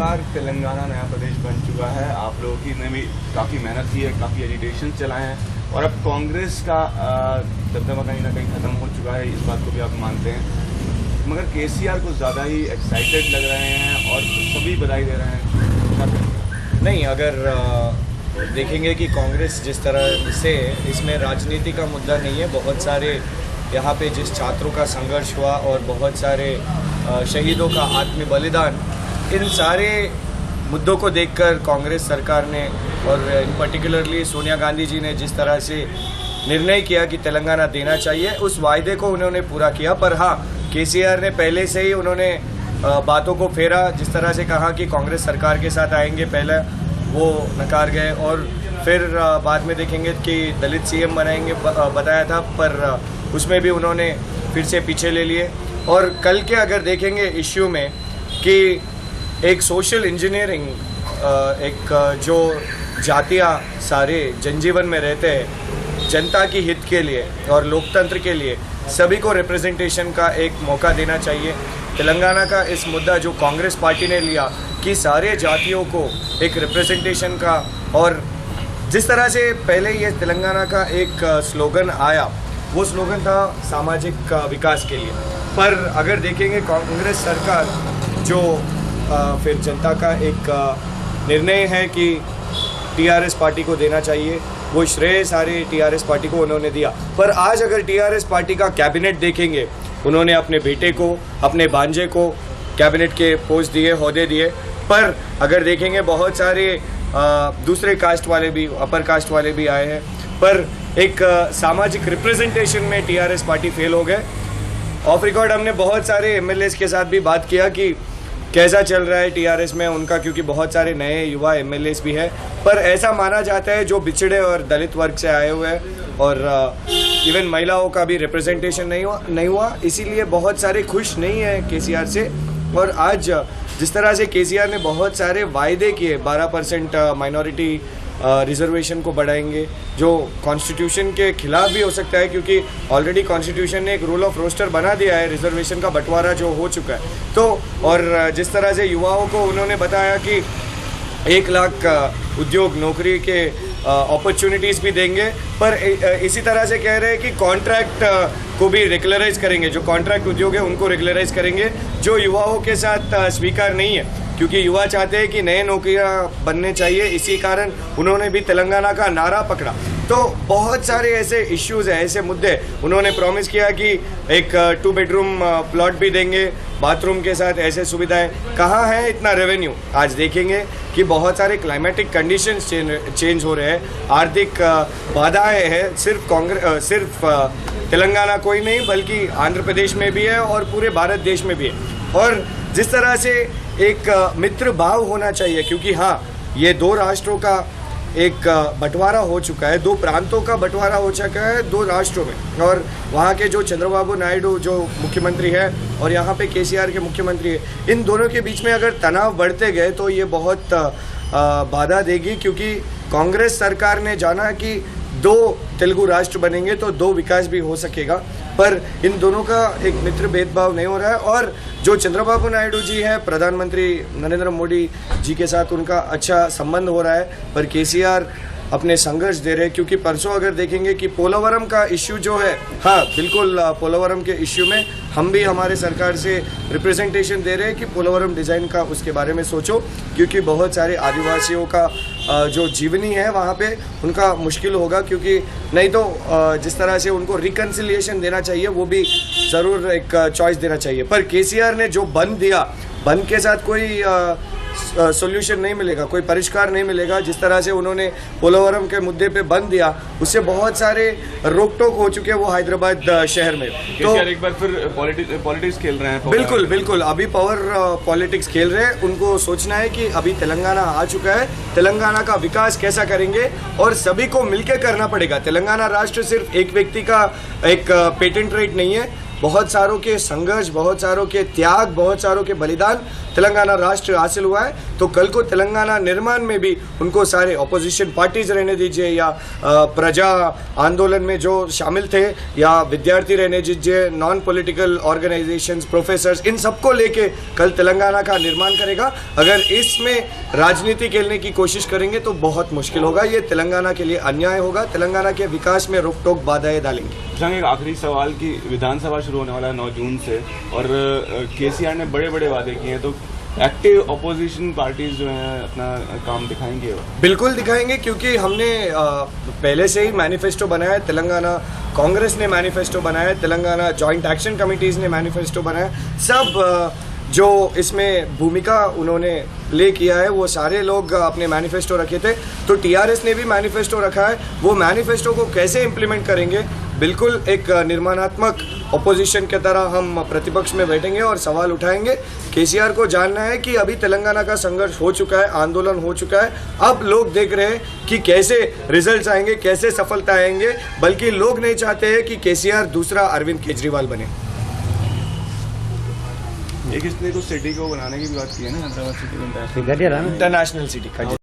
आखिरकार तेलंगाना नया प्रदेश बन चुका है। आप लोगों की ने भी काफ़ी मेहनत की है, काफ़ी एजिटेशन चलाए हैं और अब कांग्रेस का दबदबा कहीं ना कहीं ख़त्म हो चुका है, इस बात को भी आप मानते हैं। मगर केसीआर कुछ ज़्यादा ही एक्साइटेड लग रहे हैं और सभी बधाई दे रहे हैं। नहीं, अगर देखेंगे कि कांग्रेस जिस तरह से इसमें राजनीति का मुद्दा नहीं है, बहुत सारे यहाँ पे जिस छात्रों का संघर्ष हुआ और बहुत सारे शहीदों का आत्म बलिदान, इन सारे मुद्दों को देखकर कांग्रेस सरकार ने और इन पर्टिकुलरली सोनिया गांधी जी ने जिस तरह से निर्णय किया कि तेलंगाना देना चाहिए, उस वायदे को उन्होंने पूरा किया। पर हाँ, केसीआर ने पहले से ही उन्होंने बातों को फेरा, जिस तरह से कहा कि कांग्रेस सरकार के साथ आएंगे, पहले वो नकार गए और फिर बाद में देखेंगे कि दलित सीएम बनाएंगे बताया था, पर उसमें भी उन्होंने फिर से पीछे ले लिए। और कल के अगर देखेंगे इश्यू में कि एक सोशल इंजीनियरिंग, एक जो जातियाँ सारे जनजीवन में रहते हैं, जनता की हित के लिए और लोकतंत्र के लिए सभी को रिप्रेजेंटेशन का एक मौका देना चाहिए। तेलंगाना का इस मुद्दा जो कांग्रेस पार्टी ने लिया कि सारे जातियों को एक रिप्रेजेंटेशन का, और जिस तरह से पहले ये तेलंगाना का एक स्लोगन आया, वो स्लोगन था सामाजिक विकास के लिए। पर अगर देखेंगे कांग्रेस सरकार जो फिर जनता का एक निर्णय है कि टीआरएस पार्टी को देना चाहिए, वो श्रेय सारे टीआरएस पार्टी को उन्होंने दिया। पर आज अगर टीआरएस पार्टी का कैबिनेट देखेंगे, उन्होंने अपने बेटे को, अपने भांजे को कैबिनेट के पोस्ट दिए, ओहदे दिए। पर अगर देखेंगे बहुत सारे दूसरे कास्ट वाले भी, अपर कास्ट वाले भी आए हैं, पर एक सामाजिक रिप्रेजेंटेशन में टीआरएस पार्टी फेल हो गए। ऑफ रिकॉर्ड हमने बहुत सारे एमएलएस के साथ भी बात किया कि कैसा चल रहा है टीआरएस में उनका, क्योंकि बहुत सारे नए युवा एमएलएस भी है। पर ऐसा माना जाता है जो बिछड़े और दलित वर्ग से आए हुए हैं और इवन महिलाओं का भी रिप्रेजेंटेशन नहीं हुआ, इसीलिए बहुत सारे खुश नहीं है केसीआर से। और आज जिस तरह से केसीआर ने बहुत सारे वायदे किए, 12% माइनॉरिटी रिजर्वेशन को बढ़ाएंगे, जो कॉन्स्टिट्यूशन के खिलाफ भी हो सकता है, क्योंकि ऑलरेडी कॉन्स्टिट्यूशन ने एक रूल ऑफ रोस्टर बना दिया है, रिजर्वेशन का बंटवारा जो हो चुका है। तो और जिस तरह से युवाओं को उन्होंने बताया कि 1 लाख उद्योग नौकरी के अपॉर्चुनिटीज़ भी देंगे, पर इसी तरह से कह रहे हैं कि कॉन्ट्रैक्ट को भी रेगुलराइज करेंगे, जो कॉन्ट्रैक्ट उद्योग है उनको रेगुलराइज करेंगे, जो युवाओं के साथ स्वीकार नहीं है, क्योंकि युवा चाहते हैं कि नए नौकरियां बनने चाहिए। इसी कारण उन्होंने भी तेलंगाना का नारा पकड़ा। तो बहुत सारे ऐसे इश्यूज हैं, ऐसे मुद्दे। उन्होंने प्रॉमिस किया कि एक 2 बेडरूम प्लॉट भी देंगे, बाथरूम के साथ ऐसे सुविधाएं। कहाँ है इतना रेवेन्यू? आज देखेंगे कि बहुत सारे क्लाइमेटिक कंडीशंस चेंज हो रहे हैं, आर्थिक बाधाएं हैं। सिर्फ तेलंगाना कोई नहीं, बल्कि आंध्र प्रदेश में भी है और पूरे भारत देश में भी है। और जिस तरह से एक मित्र भाव होना चाहिए, क्योंकि हाँ, ये 2 राष्ट्रों का एक बंटवारा हो चुका है, 2 प्रांतों का बंटवारा हो चुका है 2 राष्ट्रों में। और वहाँ के जो चंद्रबाबू नायडू जो मुख्यमंत्री है और यहाँ पे केसीआर के मुख्यमंत्री है, इन दोनों के बीच में अगर तनाव बढ़ते गए तो ये बहुत बाधा देगी, क्योंकि कांग्रेस सरकार ने जाना कि 2 तेलुगु राष्ट्र बनेंगे तो 2 विकास भी हो सकेगा। पर इन दोनों का एक मित्र भेदभाव नहीं हो रहा है। और जो चंद्रबाबू नायडू जी है, प्रधानमंत्री नरेंद्र मोदी जी के साथ उनका अच्छा संबंध हो रहा है, पर केसीआर अपने संघर्ष दे रहे हैं। क्योंकि परसों अगर देखेंगे कि पोलावरम का इश्यू जो है, हाँ बिल्कुल, पोलावरम के इश्यू में हम भी हमारे सरकार से रिप्रेजेंटेशन दे रहे हैं कि पोलावरम डिज़ाइन का उसके बारे में सोचो, क्योंकि बहुत सारे आदिवासियों का जो जीवनी है वहाँ पे उनका मुश्किल होगा, क्योंकि नहीं तो जिस तरह से उनको रिकन्सिलिएशन देना चाहिए वो भी ज़रूर एक चॉइस देना चाहिए। पर केसीआर ने जो बंद दिया, बंद के साथ कोई सोल्यूशन नहीं मिलेगा, कोई परिष्कार नहीं मिलेगा। जिस तरह से उन्होंने पोलावरम के मुद्दे पे बंद दिया, उससे बहुत सारे रोक टोक हो चुके हैं वो हैदराबाद शहर में। तो एक बार फिर पॉलिटिक्स खेल रहे हैं। बिल्कुल बिल्कुल, अभी पावर पॉलिटिक्स खेल रहे हैं। उनको सोचना है कि अभी तेलंगाना आ चुका है, तेलंगाना का विकास कैसा करेंगे, और सभी को मिलकर करना पड़ेगा। तेलंगाना राष्ट्र सिर्फ एक व्यक्ति का एक पेटेंट राइट नहीं है, बहुत सारों के संघर्ष, बहुत सारों के त्याग, बहुत सारों के बलिदान तेलंगाना राष्ट्र हासिल हुआ है। तो कल को तेलंगाना निर्माण में भी उनको सारे ऑपोजिशन पार्टीज रहने दीजिए या प्रजा आंदोलन में जो शामिल थे या विद्यार्थी रहने दीजिए, नॉन पॉलिटिकल ऑर्गेनाइजेशंस, प्रोफेसर्स, इन सबको लेके कल तेलंगाना का निर्माण करेगा। अगर इसमें राजनीति खेलने की कोशिश करेंगे तो बहुत मुश्किल होगा। ये तेलंगाना के लिए अन्याय होगा, तेलंगाना के विकास में रोक टोक बाधाएं डालेंगे। एक आखिरी सवाल की विधानसभा शुरू होने वाला है 9 जून से और केसीआर ने बड़े बड़े वादे किए हैं, तो एक्टिव अपोजिशन पार्टीज जो हैं अपना काम दिखाएंगे? बिल्कुल दिखाएंगे, क्योंकि हमने पहले से ही मैनिफेस्टो बनाया है। तेलंगाना कांग्रेस ने मैनिफेस्टो बनाया है, तेलंगाना जॉइंट एक्शन कमिटीज ने मैनिफेस्टो बनाया है। सब जो इसमें भूमिका उन्होंने प्ले किया है वो सारे लोग अपने मैनिफेस्टो रखे थे। तो टीआरएस ने भी मैनिफेस्टो रखा है। वो मैनिफेस्टो को कैसे इम्प्लीमेंट करेंगे, बिल्कुल एक निर्माणात्मक ऑपोजिशन की तरह हम प्रतिपक्ष में बैठेंगे और सवाल उठाएंगे। केसीआर को जानना है कि अभी तेलंगाना का संघर्ष हो चुका है, आंदोलन हो चुका है। अब लोग देख रहे हैं कि कैसे रिजल्ट्स आएंगे, कैसे सफलता आएंगे। बल्कि लोग नहीं चाहते हैं कि केसीआर दूसरा अरविंद केजरीवाल बने। एक इसने तो सिटी को बनाने की भी बात की है ना, हैदराबाद सिटी को इंटरनेशनल सिटी।